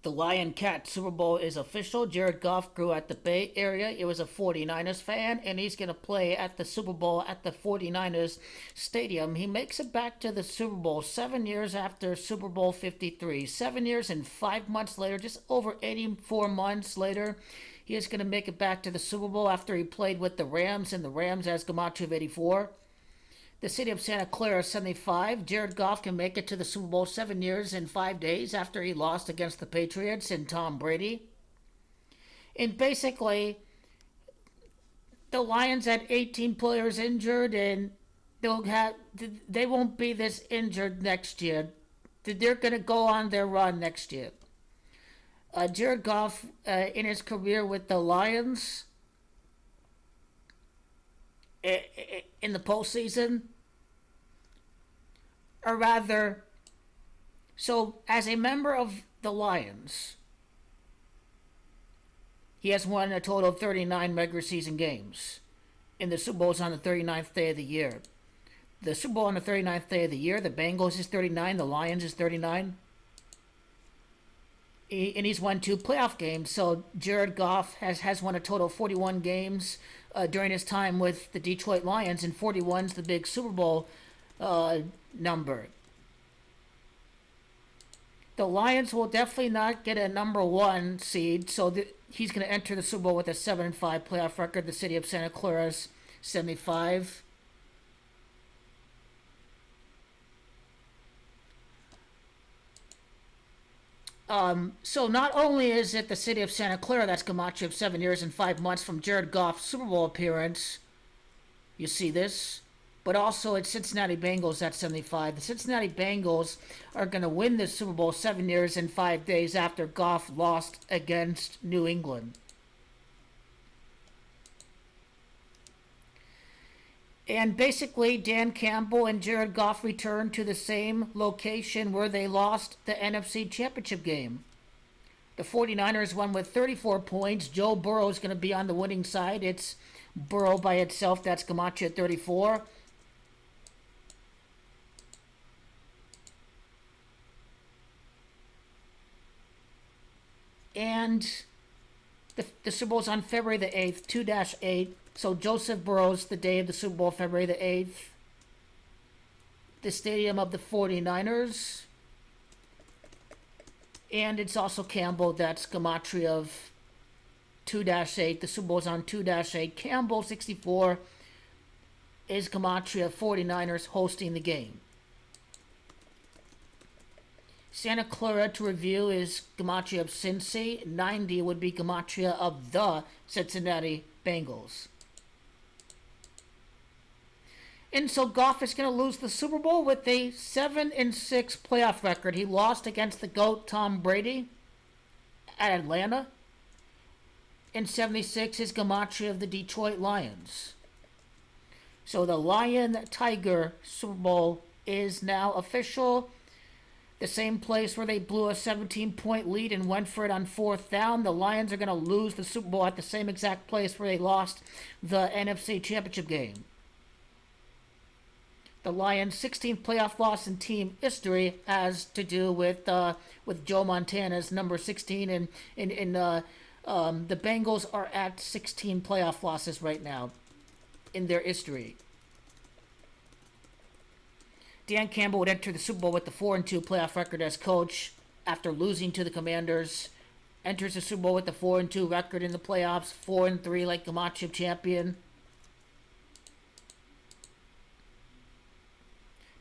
The Lion Cat Super Bowl is official. Jared Goff grew at the Bay Area. He was a 49ers fan, and he's going to play at the Super Bowl at the 49ers Stadium. He makes it back to the Super Bowl 7 years after Super Bowl 53. 7 years and 5 months later, just over 84 months later, he is going to make it back to the Super Bowl after he played with the Rams, and the Rams as Gamache of 84. The City of Santa Clara 75. Jared Goff can make it to the Super Bowl 7 years and 5 days after he lost against the Patriots and Tom Brady. And basically, the Lions had 18 players injured, and they won't be this injured next year. They're going to go on their run next year. Jared Goff, in his career with the Lions, in the postseason, or rather, so as a member of the Lions, he has won a total of 39 regular season games. And the Super Bowl is on the 39th day of the year. The Super Bowl on the 39th day of the year, the Bengals is 39, the Lions is 39. And he's won 2 playoff games. So Jared Goff has won a total of 41 games during his time with the Detroit Lions, and 41's the big Super Bowl number. The Lions will definitely not get a number 1 seed, so he's going to enter the Super Bowl with a 7-5 playoff record. The City of Santa Clara's 75. So not only is it the City of Santa Clara that's Gamache of 7 years and 5 months from Jared Goff's Super Bowl appearance, you see this, but also it's Cincinnati Bengals at 75. The Cincinnati Bengals are going to win this Super Bowl 7 years and 5 days after Goff lost against New England. And basically, Dan Campbell and Jared Goff returned to the same location where they lost the NFC Championship game. The 49ers won with 34 points. Joe Burrow is going to be on the winning side. It's Burrow by itself. That's Gamache at 34. And the Super Bowl's on February the 8th, 2-8. So Joseph Burrow's the day of the Super Bowl, February the 8th. The stadium of the 49ers. And it's also Campbell, that's Gematria of 2-8. The Super Bowl's on 2-8. Campbell, 64, is Gematria of 49ers hosting the game. Santa Clara, to review, is Gematria of Cincy. 90 would be Gematria of the Cincinnati Bengals. And so Goff is going to lose the Super Bowl with a 7-6 playoff record. He lost against the GOAT Tom Brady at Atlanta. In 76 is Gematria of the Detroit Lions. So the Lion-Tiger Super Bowl is now official. The same place where they blew a 17-point lead and went for it on 4th down. The Lions are going to lose the Super Bowl at the same exact place where they lost the NFC Championship game. The Lions' 16th playoff loss in team history has to do with Joe Montana's number 16, and the Bengals are at 16 playoff losses right now in their history. Dan Campbell would enter the Super Bowl with the 4-2 playoff record as coach after losing to the Commanders. Enters the Super Bowl with the 4-2 record in the playoffs, 4-3 like Gamache champion.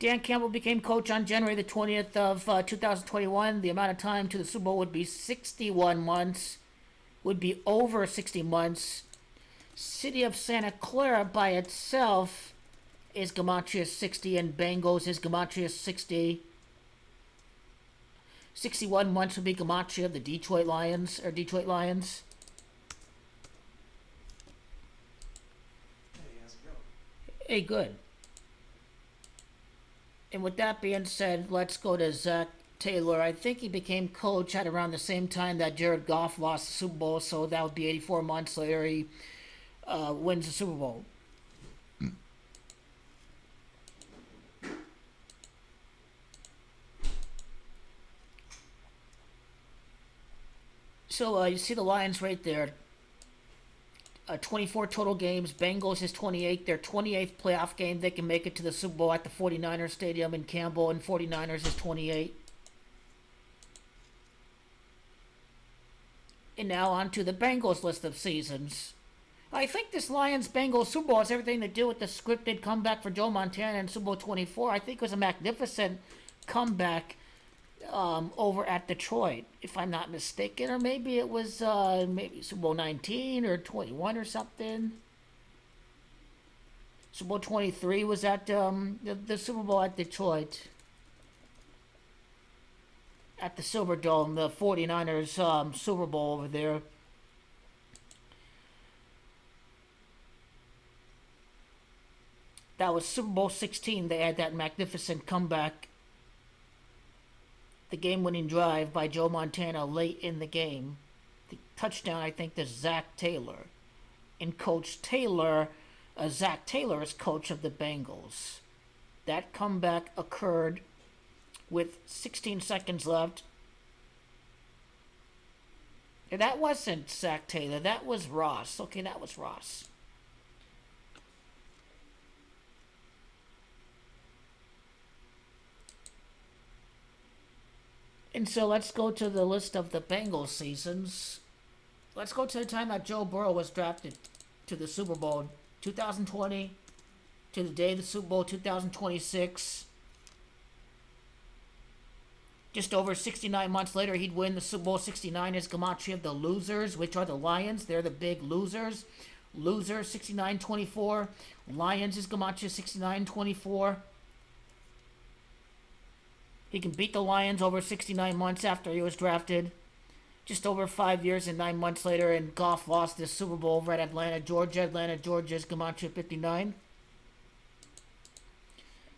Dan Campbell became coach on January the 20th of 2021. The amount of time to the Super Bowl would be 61 months. Would be over 60 months. City of Santa Clara by itself is Gematria 60, and Bengals is Gematria 60. 61 months would be Gematria of the Detroit Lions. Hey, how's it going? Hey, good. And with that being said, let's go to Zach Taylor. I think he became coach at around the same time that Jared Goff lost the Super Bowl, so that would be 84 months later he wins the Super Bowl. So you see the Lions right there. 24 total games. Bengals is 28. Their 28th playoff game. They can make it to the Super Bowl at the 49ers Stadium in Campbell, and 49ers is 28. And now on to the Bengals list of seasons. I think this Lions-Bengals Super Bowl has everything to do with the scripted comeback for Joe Montana in Super Bowl 24. I think it was a magnificent comeback over at Detroit, if I'm not mistaken. Or maybe it was maybe Super Bowl 19 or 21 or something. Super Bowl 23 was at the Super Bowl at Detroit. At the Silverdome, the 49ers Super Bowl over there. That was Super Bowl 16. They had that magnificent comeback. The game-winning drive by Joe Montana late in the game. The touchdown, I think, to Zach Taylor. And Coach Taylor, Zach Taylor is coach of the Bengals. That comeback occurred with 16 seconds left. And that wasn't Zach Taylor. That was Ross. Okay, that was Ross. And so let's go to the list of the Bengals seasons. Let's go to the time that Joe Burrow was drafted to the Super Bowl 2020 to the day of the Super Bowl 2026. Just over 69 months later, he'd win the Super Bowl 69 as gematria of the losers, which are the Lions. They're the big losers. Losers 69-24. Lions is gematria 69-24. He can beat the Lions over 69 months after he was drafted. Just over 5 years and 9 months later, and Goff lost the Super Bowl over at Atlanta, Georgia. Atlanta, Georgia's gematria 59.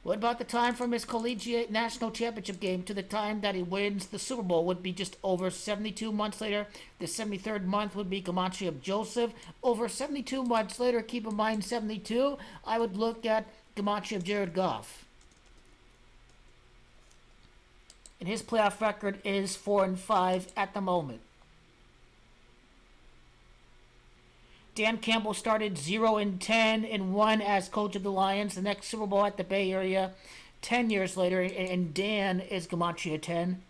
What about the time from his collegiate national championship game to the time that he wins the Super Bowl would be just over 72 months later. The 73rd month would be gematria of Joseph. Over 72 months later, keep in mind 72, I would look at gematria of Jared Goff. And his playoff record is 4-5 at the moment. Dan Campbell started 0-10-1 as coach of the Lions. The next Super Bowl at the Bay Area, 10 years later, and Dan is gematria 10.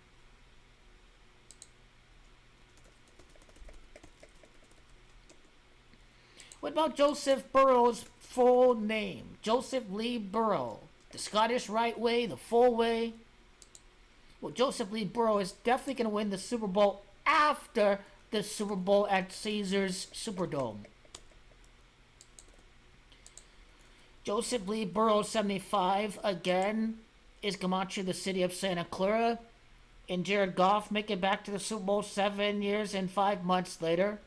What about Joseph Burrow's full name? Joseph Lee Burrow. The Scottish right way, the full way. Well, Joseph Lee Burrow is definitely going to win the Super Bowl after the Super Bowl at Caesars Superdome. Joseph Lee Burrow, 75, again, is gematria of the City of Santa Clara. And Jared Goff make it back to the Super Bowl 7 years and 5 months later.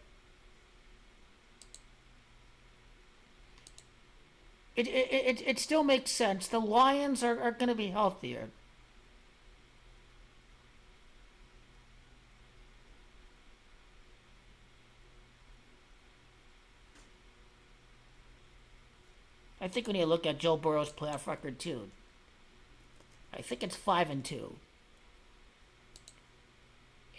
It still makes sense. The Lions are going to be healthier. I think we need to look at Joe Burrow's playoff record too. I think it's 5-2.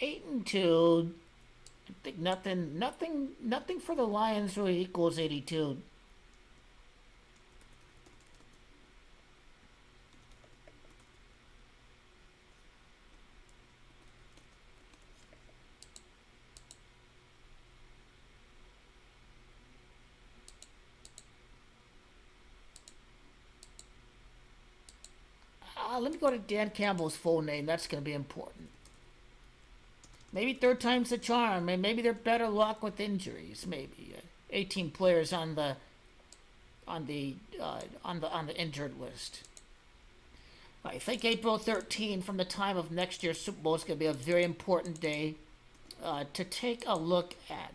8-2. I think nothing for the Lions really equals 82. Let me go to Dan Campbell's full name. That's going to be important. Maybe third time's the charm, and maybe they're better luck with injuries. Maybe 18 players on the injured list. I think April 13, from the time of next year's Super Bowl, is going to be a very important day to take a look at.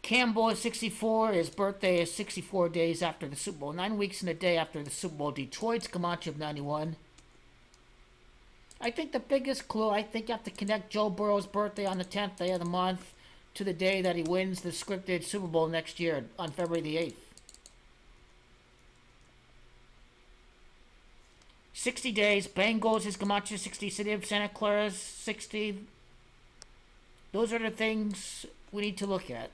Campbell is 64. His birthday is 64 days after the Super Bowl. 9 weeks and a day after the Super Bowl. Detroit's gematria of 91. I think the biggest clue, I think you have to connect Joe Burrow's birthday on the 10th day of the month to the day that he wins the scripted Super Bowl next year on February the 8th. 60 days. Bengals is Camacho 60. City of Santa Clara 60. Those are the things we need to look at.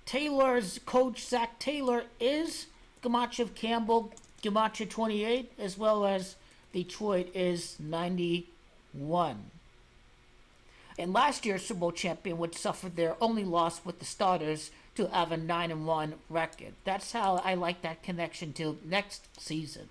Taylor's coach, Zach Taylor, is Camacho Campbell, Camacho 28, as well as Detroit is 91. And last year's Super Bowl champion would suffer their only loss with the starters to have a 9-1 record. That's how I like that connection to next season.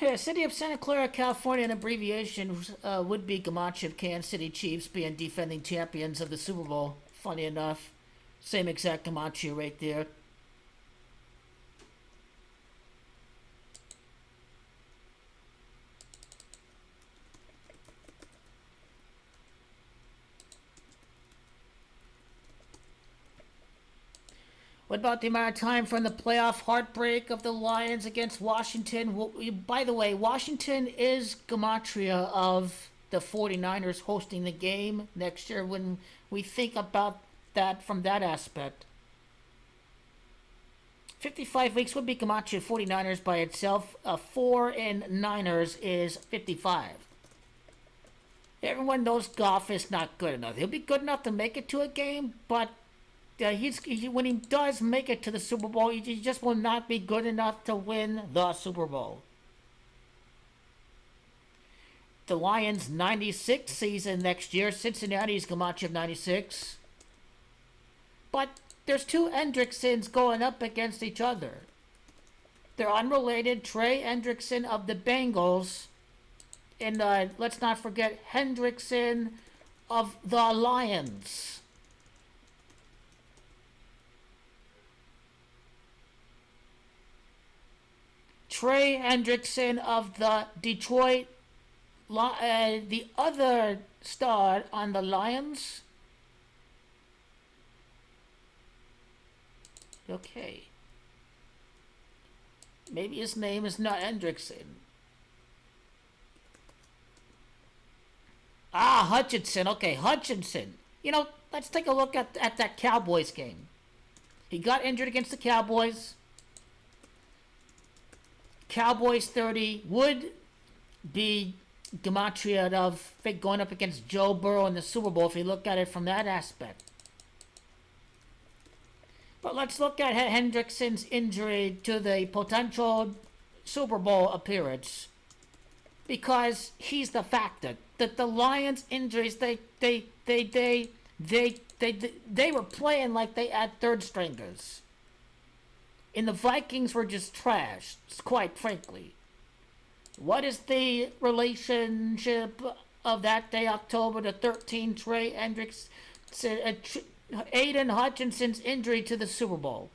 Yeah, City of Santa Clara, California, an abbreviation would be Camacho of Kansas City Chiefs being defending champions of the Super Bowl. Funny enough. Same exact Camacho right there. What about the amount of time from the playoff heartbreak of the Lions against Washington? Well, by the way, Washington is gematria of the 49ers hosting the game next year when we think about that from that aspect. 55 weeks would be gematria 49ers by itself. 4 and Niners is 55. Everyone knows Goff is not good enough. He'll be good enough to make it to a game, but when he does make it to the Super Bowl, he just will not be good enough to win the Super Bowl. The Lions' 96 season next year. Cincinnati's Camacho of 96. But there's two Hendricksons going up against each other. They're unrelated. Trey Hendrickson of the Bengals. And let's not forget Hendrickson of the Lions. Trey Hendrickson of the Detroit, the other star on the Lions. Okay. Maybe his name is not Hendrickson. Hutchinson. Okay, Hutchinson. Let's take a look at that Cowboys game. He got injured against the Cowboys. Cowboys 30 would be gematria of going up against Joe Burrow in the Super Bowl if you look at it from that aspect. But let's look at Hendrickson's injury to the potential Super Bowl appearance, because he's the factor. That the Lions' injuries, they were playing like they had third stringers. And the Vikings were just trash, quite frankly. What is the relationship of that day, October the 13th, Trey Hendrickson, Aiden Hutchinson's injury to the Super Bowl?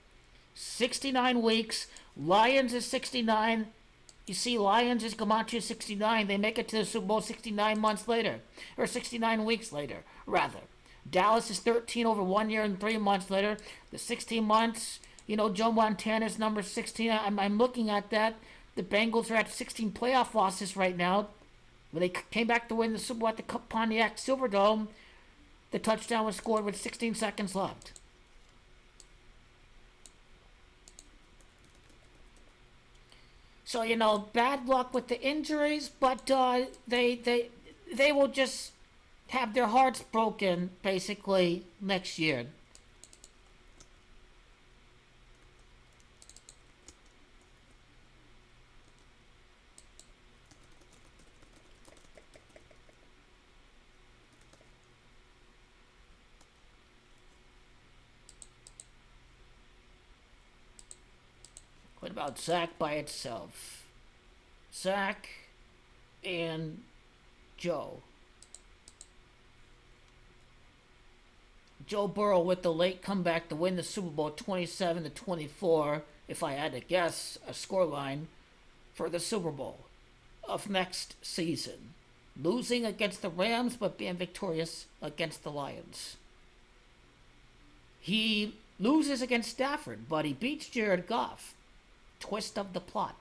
69 weeks. Lions is 69. You see, Lions is Camacho 69. They make it to the Super Bowl 69 months later. Or 69 weeks later, rather. Dallas is 13 over 1 year and 3 months later. The 16 months... Joe Montana's number 16. I'm looking at that. The Bengals are at 16 playoff losses right now. When they came back to win the Super Bowl at the Pontiac Silverdome, the touchdown was scored with 16 seconds left. So, bad luck with the injuries, but they will just have their hearts broken, basically, next year. What about Zach by itself? Zach and Joe. Joe Burrow with the late comeback to win the Super Bowl 27-24, if I had to guess a scoreline for the Super Bowl of next season. losing against the Rams but being victorious against the Lions. He loses against Stafford, but he beats Jared Goff. Twist of the plot.